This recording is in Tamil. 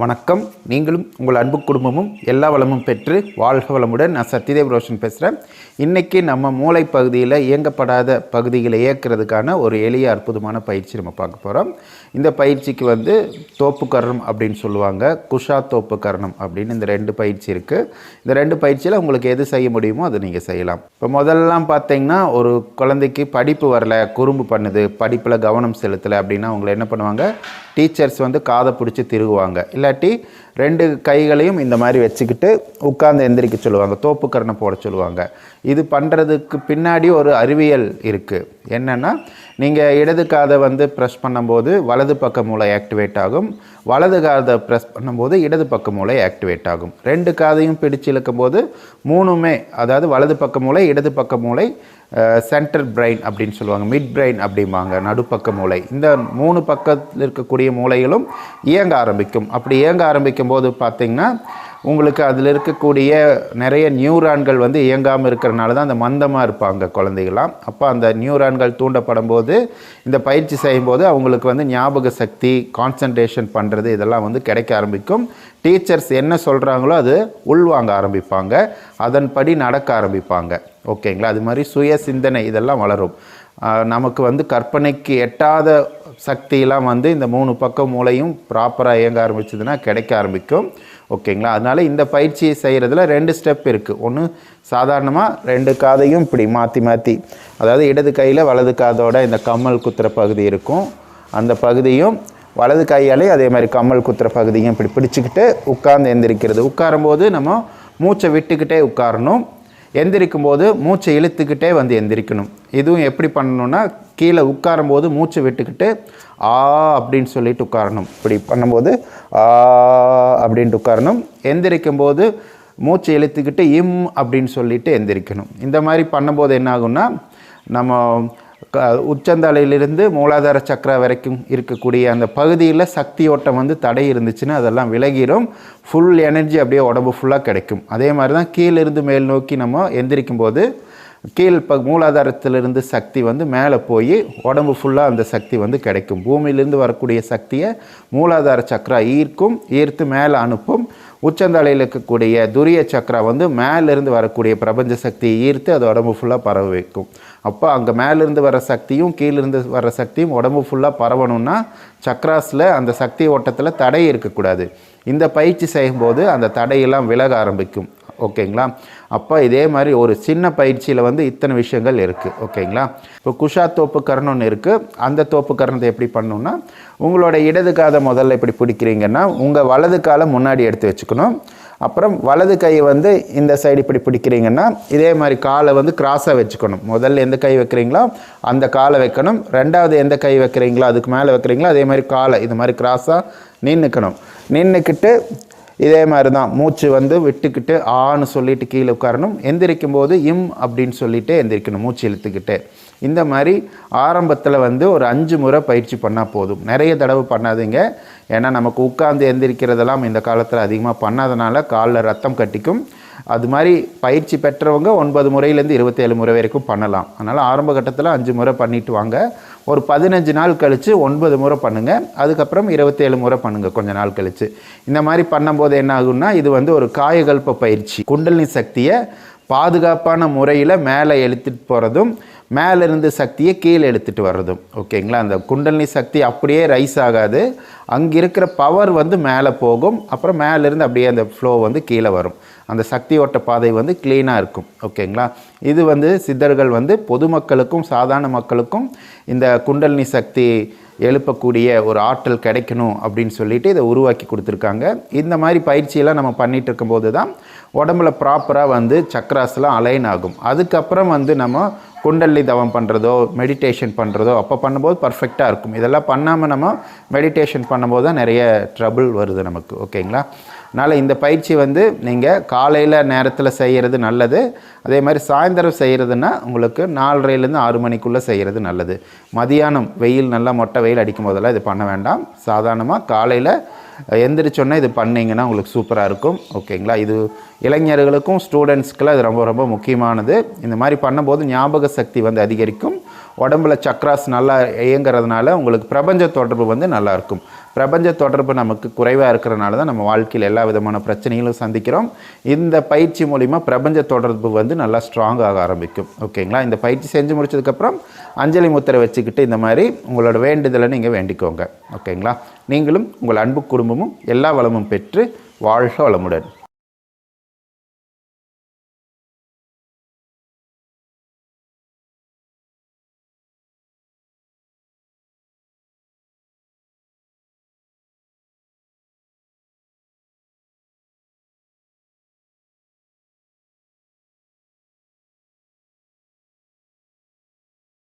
வணக்கம். நீங்களும் உங்கள் அன்பு குடும்பமும் எல்லா வளமும் பெற்று வாழ்க வளமுடன். நான் சத்யதேவ் ரோஷன் பேசுகிறேன். இன்றைக்கி நம்ம மூளை பகுதியில் இயங்கப்படாத பகுதிகளை இயக்கிறதுக்கான ஒரு எளிய அற்புதமான பயிற்சி நம்ம பார்க்க போகிறோம். இந்த பயிற்சிக்கு தோப்பு கரணம் அப்படின்னு சொல்லுவாங்க, குஷா தோப்பு கரணம் அப்படின்னு இந்த ரெண்டு பயிற்சி இருக்குது. இந்த ரெண்டு பயிற்சியில் உங்களுக்கு எது செய்ய முடியுமோ அதை நீங்கள் செய்யலாம். இப்போ முதல்லாம் பார்த்தீங்கன்னா, ஒரு குழந்தைக்கு படிப்பு வரல, குறும்பு பண்ணுது, படிப்பில் கவனம் செலுத்தலை அப்படின்னா அவங்களை என்ன பண்ணுவாங்க, டீச்சர்ஸ் காதை பிடிச்சி திருகுவாங்க. இல்லாட்டி ரெண்டு கைகளையும் இந்த மாதிரி வச்சுக்கிட்டு உட்கார்ந்து எந்திரிக்க சொல்லுவாங்க, தோப்பு கரணம் போட சொல்லுவாங்க. இது பண்ணுறதுக்கு பின்னாடி ஒரு அறிவியல் இருக்குது. என்னென்னா, நீங்கள் இடது காதை ப்ரெஸ் பண்ணும்போது வலது பக்க மூளை ஆக்டிவேட் ஆகும், வலது காதை ப்ரெஸ் பண்ணும்போது இடது பக்க மூளை ஆக்டிவேட் ஆகும். ரெண்டு காதையும் பிடிச்சு இழுக்கும் போது மூணுமே, அதாவது வலது பக்க மூளை, இடது பக்க மூளை, சென்டர் பிரெயின் அப்படின்னு சொல்லுவாங்க, மிட் பிரெயின் அப்படிம்பாங்க, நடுப்பக்க மூளை. இந்த மூணு பக்கத்தில் இருக்கக்கூடிய மூளைகளும் இயங்க ஆரம்பிக்கும். அப்படி இயங்க ஆரம்பிக்கும் போது பார்த்திங்கன்னா, உங்களுக்கு அதில் இருக்கக்கூடிய நிறைய நியூரான்கள் இயங்காமல் இருக்கிறனால தான் அந்த மந்தமாக இருப்பாங்க குழந்தைகளாம். அப்போ அந்த நியூரான்கள் தூண்டப்படும் போது, இந்த பயிற்சி செய்யும்போது அவங்களுக்கு ஞாபக சக்தி, கான்சன்ட்ரேஷன் பண்ணுறது இதெல்லாம் கிடைக்க ஆரம்பிக்கும். டீச்சர்ஸ் என்ன சொல்கிறாங்களோ அது உள்வாங்க ஆரம்பிப்பாங்க, அதன்படி நடக்க ஆரம்பிப்பாங்க. ஓகேங்களா? அது மாதிரி சுய சிந்தனை இதெல்லாம் வளரும். நமக்கு கற்பனைக்கு எட்டாத சக்தியெல்லாம் இந்த மூணு பக்கம் மூளையும் ப்ராப்பராக இயங்க ஆரம்பிச்சதுன்னா கிடைக்க ஆரம்பிக்கும். ஓகேங்களா? அதனால் இந்த பயிற்சியை செய்கிறதுல ரெண்டு ஸ்டெப் இருக்குது. ஒன்று, சாதாரணமாக ரெண்டு காதையும் இப்படி மாற்றி மாற்றி, அதாவது இடது கையில் வலது காதோட இந்த கம்மல் குத்துற பகுதி இருக்கும், அந்த பகுதியும் வலது கையாலே அதே மாதிரி கம்மல் குத்துற பகுதியும் இப்படி பிடிச்சிக்கிட்டு உட்கார்ந்து எந்திரிக்கிறது. உட்காரும்போது நம்ம மூச்சை விட்டுக்கிட்டே உட்காரணும், எந்திரிக்கும் போது மூச்சை இழுத்துக்கிட்டே எந்திரிக்கணும். இதுவும் எப்படி பண்ணணுன்னா, கீழே உட்காரும்போது மூச்சை விட்டுக்கிட்டு ஆ அப்படின்னு சொல்லிட்டு உட்காரணும். இப்படி பண்ணும்போது ஆ அப்படின்ட்டு உட்காரணும். எந்திரிக்கும் போது மூச்சை இழுத்துக்கிட்டு இம் அப்படின்னு சொல்லிட்டு எந்திரிக்கணும். இந்த மாதிரி பண்ணும்போது என்ன ஆகும்னா, நம்ம உச்சந்தலையிலிருந்து மூலாதார சக்கரா வரைக்கும் இருக்கக்கூடிய அந்த பகுதியில் சக்தி ஓட்டம் தடை இருந்துச்சுன்னா அதெல்லாம் விலகிடும். ஃபுல் எனர்ஜி அப்படியே உடம்பு ஃபுல்லாக கிடைக்கும். அதே மாதிரி தான் கீழிருந்து மேல் நோக்கி நம்ம எந்திரிக்கும் போது மூலாதாரத்திலிருந்து சக்தி மேலே போய் உடம்பு ஃபுல்லாக அந்த சக்தி கிடைக்கும். பூமியிலிருந்து வரக்கூடிய சக்தியை மூலாதார சக்கரா ஈர்க்கும், ஈர்த்து மேலே அனுப்பும். உச்சந்தலையில் இருக்கக்கூடிய துரிய சக்கரா மேலேருந்து வரக்கூடிய பிரபஞ்ச சக்தியை ஈர்த்து அது உடம்பு ஃபுல்லாக பரவ வைக்கும். அப்போ அங்கே மேலேருந்து வர சக்தியும் கீழிருந்து வர சக்தியும் உடம்பு ஃபுல்லாக பரவணும்னா சக்ராஸில் அந்த சக்தி ஓட்டத்தில் தடை இருக்கக்கூடாது. இந்த பயிற்சி செய்யும்போது அந்த தடையெல்லாம் விலக ஆரம்பிக்கும். ஓகேங்களா? அப்போ இதே மாதிரி ஒரு சின்ன பயிற்சியில் இத்தனை விஷயங்கள் இருக்குது. ஓகேங்களா? இப்போ குஷா தோப்பு கரணம்னு இருக்குது. அந்த தோப்பு கரணத்தை எப்படி பண்ணணுன்னா, உங்களோட இடது காதை முதல்ல இப்படி பிடிக்கிறீங்கன்னா உங்கள் வலது காலை முன்னாடி எடுத்து வச்சுக்கணும். அப்புறம் வலது கையை இந்த சைடு இப்படி பிடிக்கிறீங்கன்னா இதே மாதிரி காலை கிராஸாக வச்சுக்கணும். முதல்ல எந்த கை வைக்கிறீங்களோ அந்த காலை வைக்கணும். ரெண்டாவது எந்த கை வைக்கிறீங்களோ அதுக்கு மேலே வைக்கிறீங்களோ அதே மாதிரி காலை இது மாதிரி கிராஸாக நின்றுக்கணும். நின்றுக்கிட்டு இதே மாதிரி தான் மூச்சு விட்டுக்கிட்டு ஆன்னு சொல்லிட்டு கீழே உட்காரணும். எந்திரிக்கும் போது இம் அப்படின்னு சொல்லிட்டு எந்திரிக்கணும், மூச்சு இழுத்துக்கிட்டு. இந்த மாதிரி ஆரம்பத்தில் ஒரு 5 முறை பயிற்சி பண்ணால் போதும். நிறைய தடவை பண்ணாதீங்க. ஏன்னா நமக்கு உட்கார்ந்து எந்திரிக்கிறதெல்லாம் இந்த காலத்தில் அதிகமாக பண்ணாதனால காலில் ரத்தம் கட்டிக்கும். அது மாதிரி பயிற்சி பெற்றவங்க 9 முறையிலேருந்து 27 முறை வரைக்கும் பண்ணலாம். அதனால் ஆரம்ப கட்டத்தில் 5 முறை பண்ணிட்டு வாங்க. ஒரு 15 நாள் கழித்து 9 முறை பண்ணுங்கள். அதுக்கப்புறம் 27 முறை பண்ணுங்கள் கொஞ்ச நாள் கழித்து. இந்த மாதிரி பண்ணும்போது என்ன ஆகும்னா, இது ஒரு காயகல்ப பயிற்சி. குண்டலினி சக்தியை பாதுகாப்பான முறையில் மேலே எழுத்துட்டு போகிறதும், மேலிருந்து சக்தியை கீழே எடுத்துகிட்டு வர்றதும். ஓகேங்களா? அந்த குண்டலினி சக்தி அப்படியே ரைஸ் ஆகாது, அங்கே இருக்கிற பவர் மேலே போகும். அப்புறம் மேலேருந்து அப்படியே அந்த ஃப்ளோ கீழே வரும். அந்த சக்தி ஓட்ட பாதை க்ளீனாக இருக்கும். ஓகேங்களா? இது சித்தர்கள் பொதுமக்களுக்கும் சாதாரண மக்களுக்கும் இந்த குண்டலினி சக்தி எழுப்பக்கூடிய ஒரு ஆற்றல் கிடைக்கணும் அப்படின்னு சொல்லிட்டு இதை உருவாக்கி கொடுத்துருக்காங்க. இந்த மாதிரி பயிற்சியெல்லாம் நம்ம பண்ணிகிட்டு இருக்கும்போது தான் உடம்புல ப்ராப்பராக சக்ராஸ்லாம் அலைன் ஆகும். அதுக்கப்புறம் நம்ம குண்டலினி தவம் பண்ணுறதோ மெடிடேஷன் பண்ணுறதோ அப்போ பண்ணும்போது பர்ஃபெக்டாக இருக்கும். இதெல்லாம் பண்ணாமல் நம்ம மெடிடேஷன் பண்ணும்போது தான் நிறைய ட்ரபிள் வருது நமக்கு. ஓகேங்களா? அதனால் இந்த பயிற்சி நீங்கள் காலையில் நேரத்தில் செய்கிறது நல்லது. அதே மாதிரி சாயந்தரம் செய்கிறதுனா உங்களுக்கு 4:30லேருந்து 6 மணிக்குள்ளே செய்கிறது நல்லது. மதியானம் வெயில் நல்லா மொட்டை வெயில் அடிக்கும் போதெல்லாம் இது பண்ண வேண்டாம். சாதாரணமாக காலையில் எந்திரிச்சோன்னே இது பண்ணிங்கன்னா உங்களுக்கு சூப்பராக இருக்கும். ஓகேங்களா? இது இளைஞர்களுக்கும் ஸ்டூடெண்ட்ஸ்க்கெல்லாம் இது ரொம்ப ரொம்ப முக்கியமானது. இந்த மாதிரி பண்ணும்போது ஞாபக சக்தி அதிகரிக்கும். உடம்புல சக்ராஸ் நல்லா இயங்குறதுனால உங்களுக்கு பிரபஞ்ச தொடர்பு வந்து நல்லாயிருக்கும். பிரபஞ்ச தொடர்பு நமக்கு குறைவாக இருக்கிறனால தான் நம்ம வாழ்க்கையில் எல்லா விதமான பிரச்சனைகளும் சந்திக்கிறோம். இந்த பயிற்சி மூலிமா பிரபஞ்ச தொடர்பு வந்து நல்லா ஸ்ட்ராங் ஆக ஆரம்பிக்கும். ஓகேங்களா? இந்த பயிற்சி செஞ்சு முடிச்சதுக்கப்புறம் அஞ்சலி முத்திரை வச்சுக்கிட்டு இந்த மாதிரி உங்களோட வேண்டுதலை நீங்கள் வேண்டிக்கோங்க. ஓகேங்களா? நீங்களும் உங்கள் அன்பு குடும்பமும் எல்லா வளமும் பெற்று வாழ்க வளமுடன்.